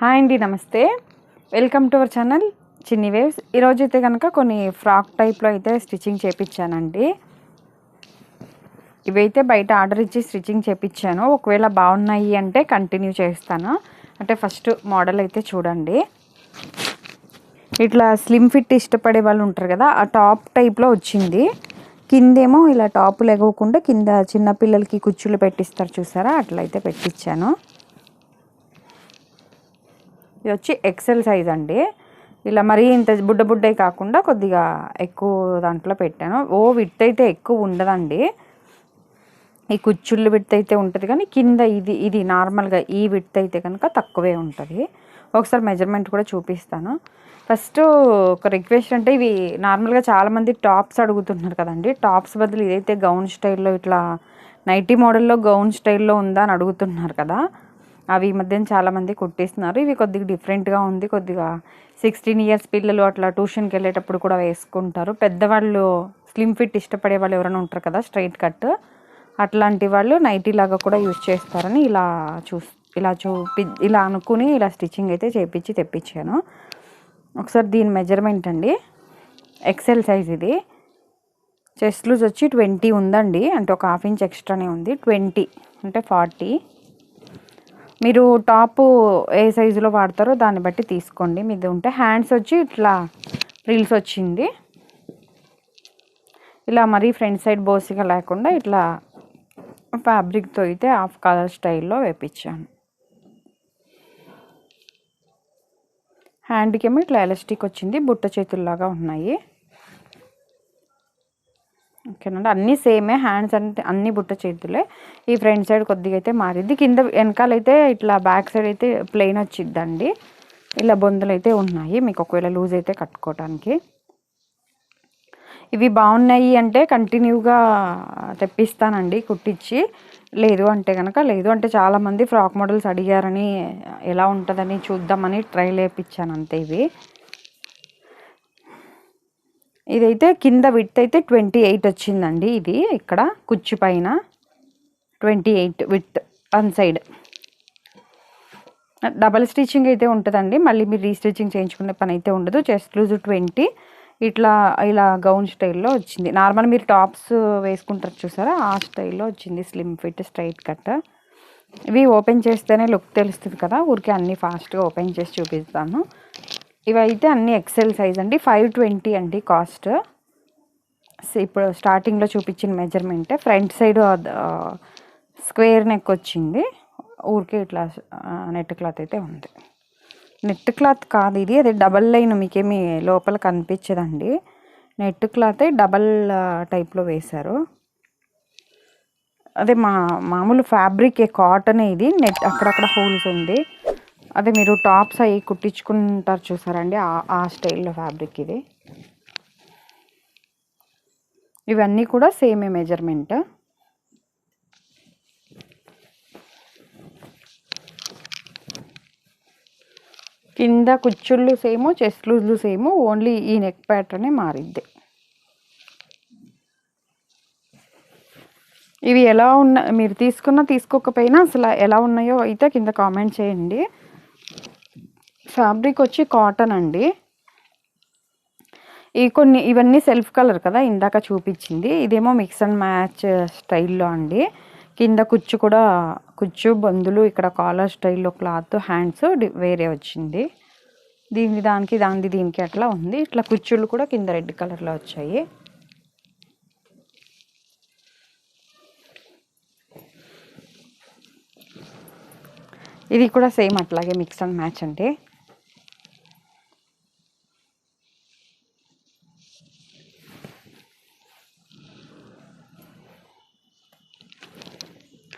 Hi అండి, నమస్తే. Welcome to our channel చిన్ని వేవ్స్. ఈరోజు అయితే కనుక కొన్ని ఫ్రాక్ టైప్లో అయితే స్టిచ్చింగ్ చేయించానండి. ఇవైతే బయట ఆర్డర్ ఇచ్చి స్టిచ్చింగ్ చేయించాను. ఒకవేళ బాగున్నాయి అంటే కంటిన్యూ చేస్తాను. అంటే ఫస్ట్ మోడల్ అయితే చూడండి. ఇట్లా స్లిమ్ ఫిట్ ఇష్టపడే వాళ్ళు ఉంటారు కదా, ఆ టాప్ టైప్లో వచ్చింది. కిందేమో ఇలా టాప్ లెగవకుండా కింద చిన్నపిల్లలకి కుచ్చులు పెట్టిస్తారు చూసారా, అట్లయితే పెట్టించాను. ఇది వచ్చి ఎక్సెల్ సైజ్ అండి. ఇలా మరీ ఇంత బుడ్డయి కాకుండా కొద్దిగా ఎక్కువ దాంట్లో పెట్టాను. విడ్త్ అయితే ఎక్కువ ఉండదండి. ఈ కుచ్చుళ్ళు విడ్త్ అయితే ఉంటుంది, కానీ కింద ఇది నార్మల్గా ఈ విడ్త్ అయితే కనుక తక్కువే ఉంటుంది. ఒకసారి మెజర్మెంట్ కూడా చూపిస్తాను. ఫస్ట్ ఒక రిక్వెస్ట్, అంటే ఇవి నార్మల్గా చాలామంది టాప్స్ అడుగుతున్నారు కదండి. టాప్స్ బదులు ఇదైతే గౌన్ స్టైల్లో, ఇట్లా నైటీ మోడల్లో గౌన్ స్టైల్లో ఉందా అని అడుగుతున్నారు కదా. అవి ఈ మధ్యన చాలామంది కుట్టిస్తున్నారు. ఇవి కొద్దిగా డిఫరెంట్గా ఉంది. కొద్దిగా 16 ఇయర్స్ పిల్లలు అట్లా ట్యూషన్కి వెళ్ళేటప్పుడు కూడా వేసుకుంటారు. పెద్దవాళ్ళు స్లిమ్ ఫిట్ ఇష్టపడే వాళ్ళు ఎవరైనా ఉంటారు కదా, స్ట్రైట్ కట్, అట్లాంటి వాళ్ళు నైటీ లాగా కూడా యూజ్ చేస్తారని ఇలా అనుకుని ఇలా స్టిచ్చింగ్ అయితే చేయించి తెప్పించాను. ఒకసారి దీని మెజర్మెంట్ అండి. ఎక్సెల్ సైజ్ ఇది. చెస్ట్ లూజ్ వచ్చి 20 ఉందండి, అంటే ఒక ½ ఇంచ్ ఎక్స్ట్రానే ఉంది. 20 అంటే 40. మీరు టాపు ఏ సైజులో వాడతారో దాన్ని బట్టి తీసుకోండి. మీది ఉంటే హ్యాండ్స్ వచ్చి ఇట్లా ఫ్రిల్స్ వచ్చింది. ఇలా మరీ ఫ్రంట్ సైడ్ బోసిగా లేకుండా ఇట్లా ఫ్యాబ్రిక్తో అయితే హాఫ్ కలర్ స్టైల్లో వేపించాను. హ్యాండ్కి ఏమో ఇట్లా ఎలాస్టిక్ వచ్చింది, బుట్ట చేతుల్లాగా ఉన్నాయి. ఓకేనండి, అన్నీ సేమే. హ్యాండ్స్ అంటే అన్ని బుట్ట చేతులే. ఈ ఫ్రంట్ సైడ్ కొద్దిగా అయితే మారిద్ది. కింద వెనకాలైతే ఇట్లా బ్యాక్ సైడ్ అయితే ప్లెయిన్ వచ్చిద్దండి. ఇలా బొందులు అయితే ఉన్నాయి, మీకు ఒకవేళ లూజ్ అయితే కట్టుకోవటానికి. ఇవి బాగున్నాయి అంటే కంటిన్యూగా తెప్పిస్తానండి కుట్టించి. లేదు అంటే చాలామంది ఫ్రాక్ మోడల్స్ అడిగారని, ఎలా ఉంటుందని చూద్దామని ట్రైల్ వేయించాను అంతే. ఇదైతే కింద విడ్త్ అయితే 28 వచ్చిందండి. ఇది ఇక్కడ కుచ్చు పైన 28 width one side. Double stitching అయితే ఉంటుందండి, మళ్ళీ మీరు రీస్టిచ్చింగ్ చేయించుకునే పని అయితే ఉండదు. చెస్ట్ లూజ్ 20, ఇలా గౌన్ స్టైల్లో వచ్చింది. నార్మల్ మీరు టాప్స్ వేసుకుంటారు చూసారా, ఆ స్టైల్లో వచ్చింది. Slim fit straight cut. ఇవి ఓపెన్ చేస్తేనే లుక్ తెలుస్తుంది కదా, ఊరికే అన్నీ ఫాస్ట్గా ఓపెన్ చేసి చూపిస్తాను. ఇవైతే అన్నీ ఎక్సెల్ సైజ్ అండి. 520 అండి కాస్ట్. ఇప్పుడు స్టార్టింగ్లో చూపించిన మెజర్మెంటే. ఫ్రంట్ సైడ్ స్క్వేర్ నెక్ వచ్చింది. ఊరికే ఇట్లా నెట్ క్లాత్ అయితే ఉంది. నెట్ క్లాత్ కాదు ఇది, అదే డబల్ లైన్. మీకేమీ లోపల కనిపించదండి. నెట్ క్లాతే డబల్ టైప్లో వేశారు. అదే మామూలు ఫ్యాబ్రిక్ కాటన్. ఇది నెట్ అక్కడక్కడ హోల్స్ ఉంది. అదే మీరు టాప్స్ అవి కుట్టించుకుంటారు చూసారండి, ఆ స్టైల్లో ఫ్యాబ్రిక్ ఇది. ఇవన్నీ కూడా సేమే మెజర్మెంట్. కింద కుచ్చుళ్ళు సేము, చెస్ట్ లూజ్లు సేము, ఓన్లీ ఈ నెక్ ప్యాటర్నే మారిద్ది. ఇవి ఎలా మీరు తీసుకోకపోయినా అసలు ఎలా ఉన్నాయో అయితే కింద కామెంట్ చేయండి. ఫ్యాబ్రిక్ వచ్చి కాటన్ అండి. ఇవన్నీ సెల్ఫ్ కలర్ కదా ఇందాక చూపించింది. ఇదేమో మిక్స్ అండ్ మ్యాచ్ స్టైల్లో అండి. కింద కుచ్చు బొందులు, ఇక్కడ కాలర్ స్టైల్లో క్లాత్, హ్యాండ్స్ వేరే వచ్చింది. దీనికి అట్లా ఉంది. ఇట్లా కుచ్చుళ్ళు కూడా కింద రెడ్ కలర్లో వచ్చాయి. ఇది కూడా సేమ్ అట్లాగే మిక్స్ అండ్ మ్యాచ్ అండి.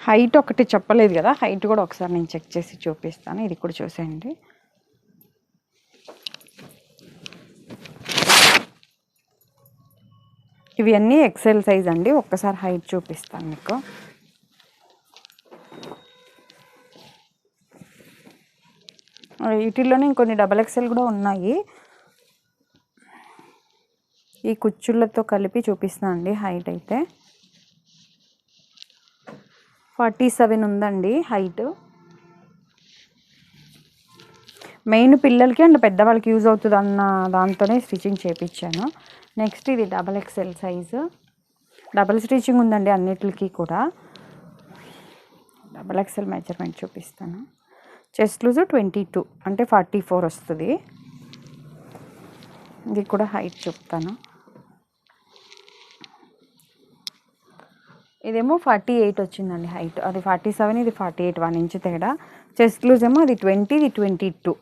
హైట్ ఒకటి చెప్పలేదు కదా, హైట్ కూడా ఒకసారి నేను చెక్ చేసి చూపిస్తాను. ఇది కూడా చూసేయండి. ఇవి అన్నీ ఎక్సెల్ సైజ్ అండి. ఒక్కసారి హైట్ చూపిస్తాను మీకు. వీటిల్లోనే ఇంకొన్ని డబల్ ఎక్సెల్ కూడా ఉన్నాయి. ఈ కుచ్చుళ్ళతో కలిపి చూపిస్తాను అండి. హైట్ అయితే 47 ఉందండి హైట్. మెయిన్ పిల్లలకి అండ్ పెద్దవాళ్ళకి యూజ్ అవుతుంది అన్న దాంతోనే స్టిచ్చింగ్ చేయించాను. నెక్స్ట్ ఇది XXL సైజు, డబల్ స్టిచ్చింగ్ ఉందండి అన్నిటికి కూడా. XXL మెజర్మెంట్ చూపిస్తాను. చెస్ట్ లూజు 22 అంటే 44 వస్తుంది. ఇది కూడా హైట్ చెప్తాను. ఇదేమో 48 వచ్చిందండి హైట్, అది 47, ఇది 48, 1 ఇంచ్ తేడా. చెస్ట్ లూజ్ ఏమో అది 20, ఇది 22,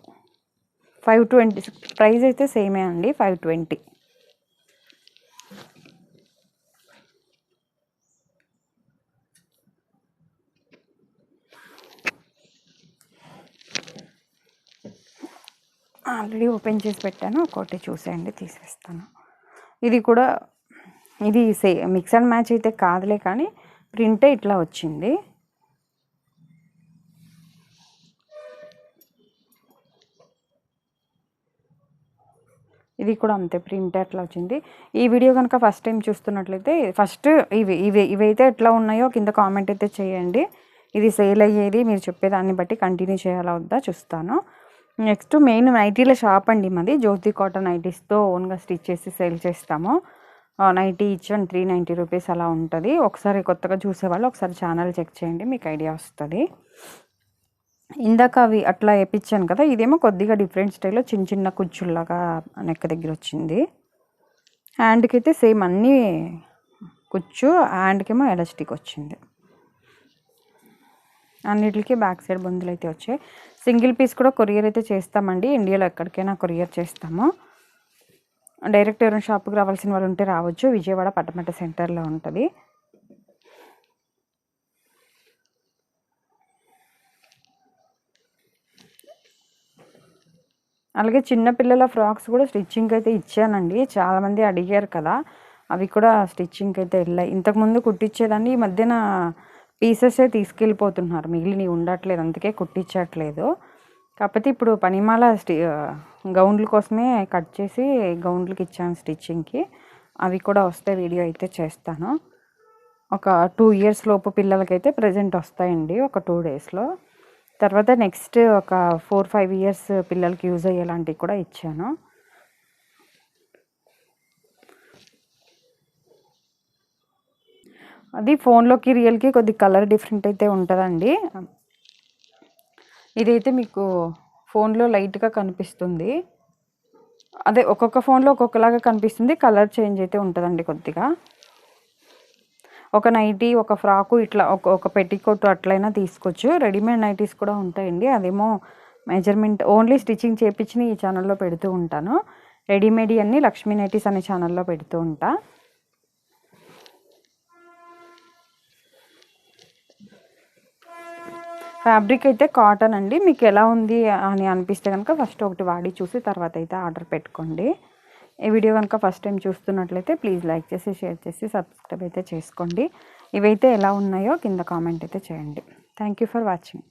520. ప్రైస్ అయితే సేమే అండి, 520. ఆల్రెడీ ఓపెన్ చేసి పెట్టాను, ఒకటి చూసేయండి తీసేస్తాను. ఇది కూడా ఇది మిక్స్ అండ్ మ్యాచ్ అయితే కాదులే, కానీ ప్రింటే ఇట్లా వచ్చింది. ఇది కూడా అంతే, ప్రింట్ అట్లా వచ్చింది. ఈ వీడియో కనుక ఫస్ట్ టైం చూస్తున్నట్లయితే ఫస్ట్ ఇవైతే ఎట్లా ఉన్నాయో కింద కామెంట్ అయితే చేయండి. ఇది సేల్ అయ్యేది మీరు చెప్పేదాన్ని బట్టి కంటిన్యూ చేయాలా వద్దా చూస్తాను. నెక్స్ట్ మెయిన్ నైటీల షాప్ అండి మాది. జ్యోతి కాటన్ నైటీస్తో ఓన్గా స్టిచ్ చేసి సేల్ చేస్తాము. నైటీ ఈచ్ 390 రూపీస్ అలా ఉంటుంది. ఒకసారి కొత్తగా చూసేవాళ్ళు ఒకసారి ఛానల్ చెక్ చేయండి, మీకు ఐడియా వస్తుంది. ఇందాక అవి అట్లా వేయించాను కదా, ఇదేమో కొద్దిగా డిఫరెంట్ స్టైల్లో చిన్న చిన్న కుచ్చుల్లాగా నెక్ దగ్గర వచ్చింది. హ్యాండ్కి అయితే సేమ్ అన్నీ కుచ్చు, హ్యాండ్కేమో ఎలాస్టిక్ వచ్చింది. అన్నిటికీ బ్యాక్ సైడ్ బొందులు అయితే వచ్చాయి. సింగిల్ పీస్ కూడా కొరియర్ అయితే చేస్తామండి, ఇండియాలో ఎక్కడికైనా కొరియర్ చేస్తాము. డైరెక్ట్ ఎవరైనా షాప్కి రావాల్సిన వాళ్ళు ఉంటే రావచ్చు. విజయవాడ పట్టమట సెంటర్లో ఉంటుంది. అలాగే చిన్నపిల్లల ఫ్రాక్స్ కూడా స్టిచ్చింగ్ అయితే ఇచ్చానండి, చాలామంది అడిగారు కదా, అవి కూడా స్టిచ్చింగ్ అయితే వెళ్ళాయి. ఇంతకుముందు కుట్టించేదాన్ని, ఈ మధ్యన పీసెసే తీసుకెళ్ళిపోతున్నారు, మిగిలినవి ఉండట్లేదు, అందుకే కుట్టించట్లేదు. కాకపోతే ఇప్పుడు పనిమాల గౌన్ల కోసమే కట్ చేసి గౌన్లకి ఇచ్చాను స్టిచ్చింగ్కి. అవి కూడా వస్తే వీడియో అయితే చేస్తాను. ఒక 2 ఇయర్స్ లోపు పిల్లలకైతే ప్రజెంట్ వస్తాయండి, ఒక 2 డేస్లో. తర్వాత నెక్స్ట్ ఒక 4-5 ఇయర్స్ పిల్లలకి యూజ్ అయ్యేలాంటివి కూడా ఇచ్చాను. అది ఫోన్లోకి రియల్కి కొద్ది కలర్ డిఫరెంట్ అయితే ఉంటుందండి. ఇదైతే మీకు ఫోన్లో లైట్గా కనిపిస్తుంది, అదే ఒక్కొక్క ఫోన్లో ఒక్కొక్కలాగా కనిపిస్తుంది, కలర్ చేంజ్ అయితే ఉంటుందండి కొద్దిగా. ఒక నైటీ, ఒక ఫ్రాకు, ఇట్లా ఒక పెట్టికోట్ అట్లయినా తీసుకోవచ్చు. రెడీమేడ్ నైటీస్ కూడా ఉంటాయండి, అదేమో మెజర్మెంట్ ఓన్లీ స్టిచ్చింగ్ చేయించి ఈ ఛానల్లో పెడుతూ ఉంటాను. రెడీమేడ్ అన్నీ లక్ష్మీ నైటీస్ అనే ఛానల్లో పెడుతూ ఉంటా. ఫ్యాబ్రిక్ అయితే కాటన్ అండి, మీకు ఎలా ఉంది అని అనిపిస్తే కనుక ఫస్ట్ ఒకటి వాడి చూసి తర్వాత అయితే ఆర్డర్ పెట్టుకోండి. ఈ వీడియో కనుక ఫస్ట్ టైం చూస్తున్నట్లయితే ప్లీజ్ లైక్ చేసి, షేర్ చేసి, సబ్స్క్రైబ్ అయితే చేసుకోండి. ఇవైతే ఎలా ఉన్నాయో కింద కామెంట్ అయితే చేయండి. Thank you for watching.